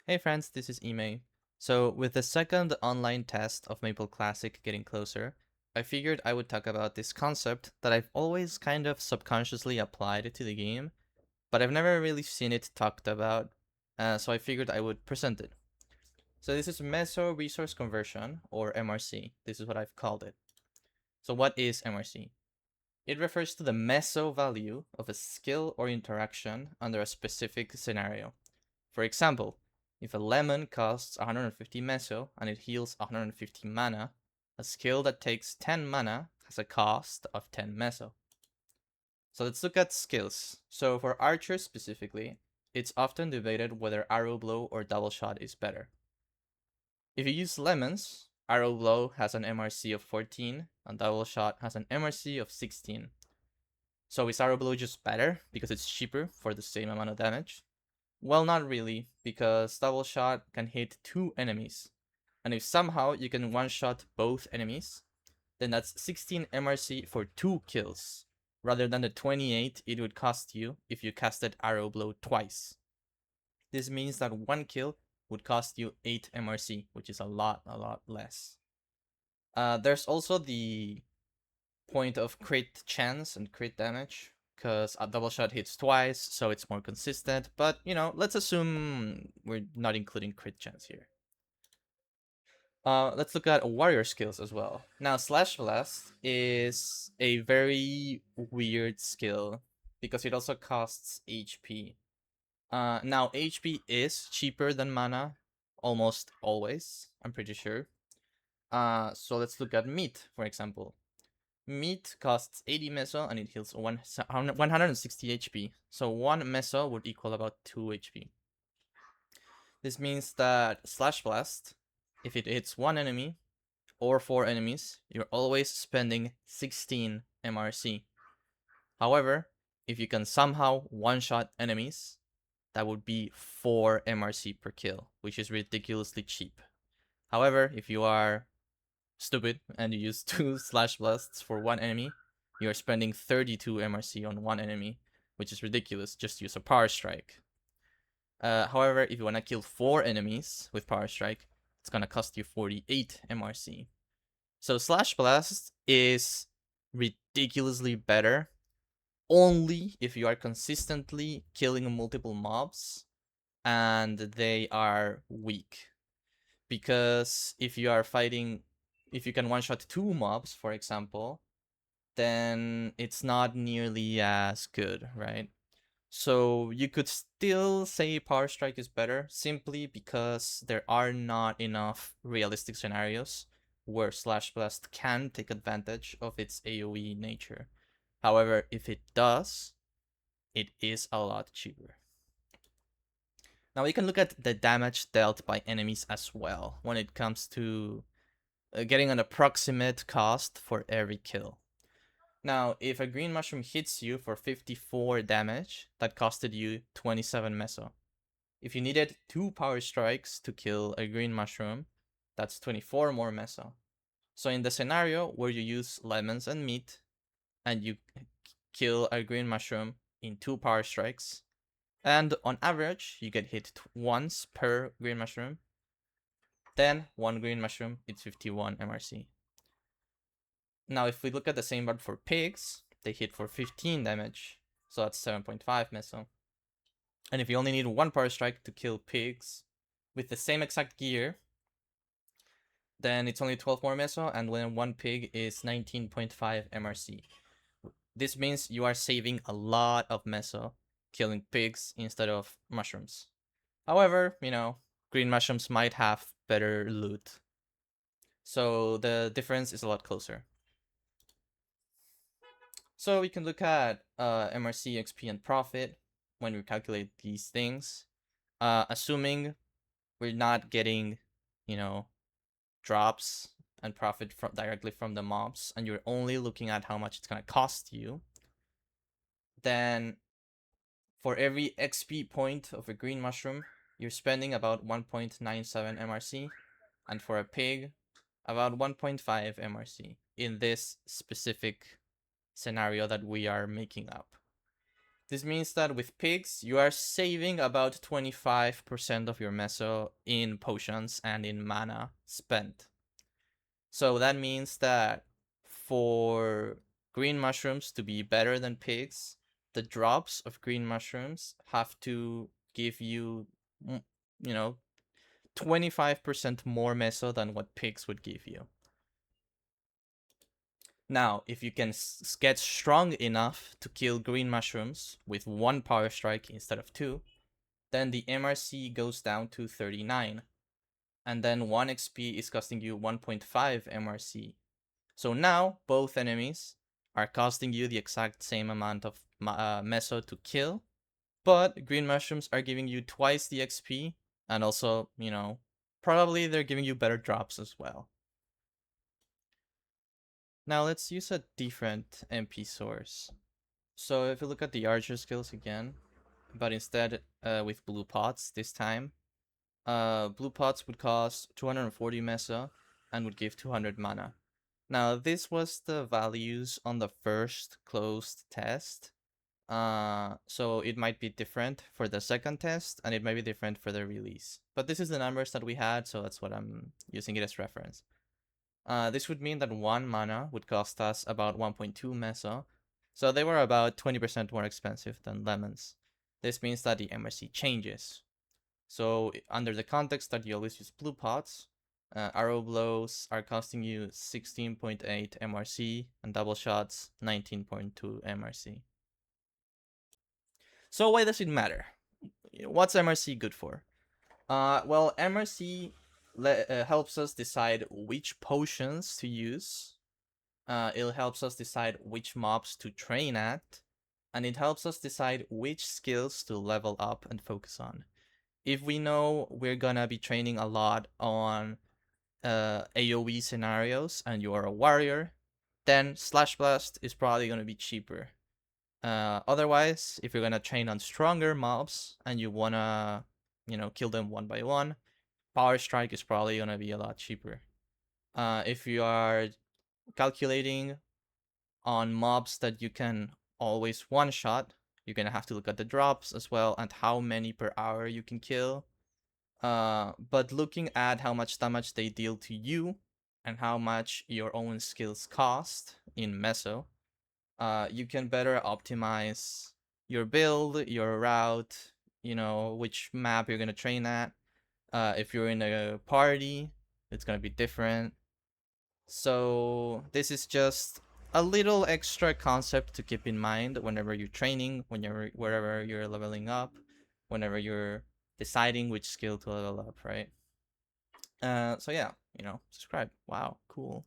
Hey friends, this is Ime. So, with the second online test of Maple Classic getting closer, I figured I would talk about this concept that I've always kind of subconsciously applied to the game, but I've never really seen it talked about, so I figured I would present it. So, this is Meso Resource Conversion, or MRC. This is what I've called it. So, what is MRC? It refers to the meso value of a skill or interaction under a specific scenario. For example, if a lemon costs 150 meso and it heals 150 mana, a skill that takes 10 mana has a cost of 10 meso. So let's look at skills. So for archers specifically, it's often debated whether arrow blow or double shot is better. If you use lemons, arrow blow has an MRC of 14 and double shot has an MRC of 16. So is arrow blow just better because it's cheaper for the same amount of damage? Well, not really, because double shot can hit 2 enemies. And if somehow you can one-shot both enemies, then that's 16 MRC for 2 kills, rather than the 28 it would cost you if you casted arrow blow twice. This means that 1 kill would cost you 8 MRC, which is a lot less. There's also the point of crit chance and crit damage, because a double shot hits twice, so it's more consistent. But, let's assume we're not including crit chance here. Let's look at warrior skills as well. Now, Slash Blast is a very weird skill because it also costs HP. Now, HP is cheaper than mana, almost always, I'm pretty sure. So let's look at meat, for example. Meat costs 80 meso and it heals 160 HP. So 1 meso would equal about 2 HP. This means that Slash Blast, if it hits 1 enemy or 4 enemies, you're always spending 16 MRC. However, if you can somehow one-shot enemies, that would be 4 MRC per kill, which is ridiculously cheap. However, if you are stupid and you use 2 Slash Blasts for 1 enemy, you are spending 32 MRC on 1 enemy, which is ridiculous. Just use a Power Strike. However, if you want to kill 4 enemies with Power Strike, it's going to cost you 48 MRC. So Slash Blast is ridiculously better only if you are consistently killing multiple mobs and they are weak. Because if you can one-shot 2 mobs, for example, then it's not nearly as good, right? So you could still say Power Strike is better simply because there are not enough realistic scenarios where Slash Blast can take advantage of its AoE nature. However, if it does, it is a lot cheaper. Now we can look at the damage dealt by enemies as well when it comes to getting an approximate cost for every kill. Now, if a green mushroom hits you for 54 damage, that costed you 27 meso. If you needed 2 power strikes to kill a green mushroom, that's 24 more meso. So in the scenario where you use lemons and meat, and you kill a green mushroom in 2 power strikes, and on average, you get hit once per green mushroom, then 1 green mushroom, it's 51 MRC. Now, if we look at the same bar for pigs, they hit for 15 damage, so that's 7.5 meso. And if you only need 1 power strike to kill pigs with the same exact gear, then it's only 12 more meso, and when 1 pig is 19.5 MRC. This means you are saving a lot of meso killing pigs instead of mushrooms. However, green mushrooms might have better loot. So the difference is a lot closer. So we can look at MRC, XP, and profit when we calculate these things. Assuming we're not getting, drops and profit directly from the mobs, and you're only looking at how much it's going to cost you, then for every XP point of a green mushroom, you're spending about 1.97 MRC, and for a pig, about 1.5 MRC in this specific scenario that we are making up. This means that with pigs, you are saving about 25% of your meso in potions and in mana spent. So that means that for green mushrooms to be better than pigs, the drops of green mushrooms have to give you, you know, 25% more meso than what pigs would give you. Now, if you can get strong enough to kill green mushrooms with 1 power strike instead of 2, then the MRC goes down to 39. And then 1 XP is costing you 1.5 MRC. So now, both enemies are costing you the exact same amount of meso to kill, but green mushrooms are giving you twice the XP, and also, probably they're giving you better drops as well. Now let's use a different MP source. So if you look at the archer skills again, but instead with blue pots this time, blue pots would cost 240 meso and would give 200 mana. Now this was the values on the first closed test. So it might be different for the second test, and it might be different for the release. But this is the numbers that we had, so that's what I'm using it as reference. This would mean that 1 mana would cost us about 1.2 meso, so they were about 20% more expensive than lemons. This means that the MRC changes. So under the context that you always use blue pots, arrow blows are costing you 16.8 MRC, and double shots 19.2 MRC. So why does it matter? What's MRC good for? Well, MRC helps us decide which potions to use. It helps us decide which mobs to train at, and it helps us decide which skills to level up and focus on. If we know we're gonna be training a lot on AoE scenarios and you are a warrior, then Slash Blast is probably gonna be cheaper. Otherwise, if you're gonna train on stronger mobs and you wanna, kill them one by one, Power Strike is probably gonna be a lot cheaper. If you are calculating on mobs that you can always one-shot, you're gonna have to look at the drops as well and how many per hour you can kill. But looking at how much damage they deal to you and how much your own skills cost in Meso, you can better optimize your build, your route, which map you're gonna train at. If you're in a party, it's gonna be different. So this is just a little extra concept to keep in mind whenever you're training, wherever you're leveling up, whenever you're deciding which skill to level up, right? So yeah, subscribe. Wow, cool.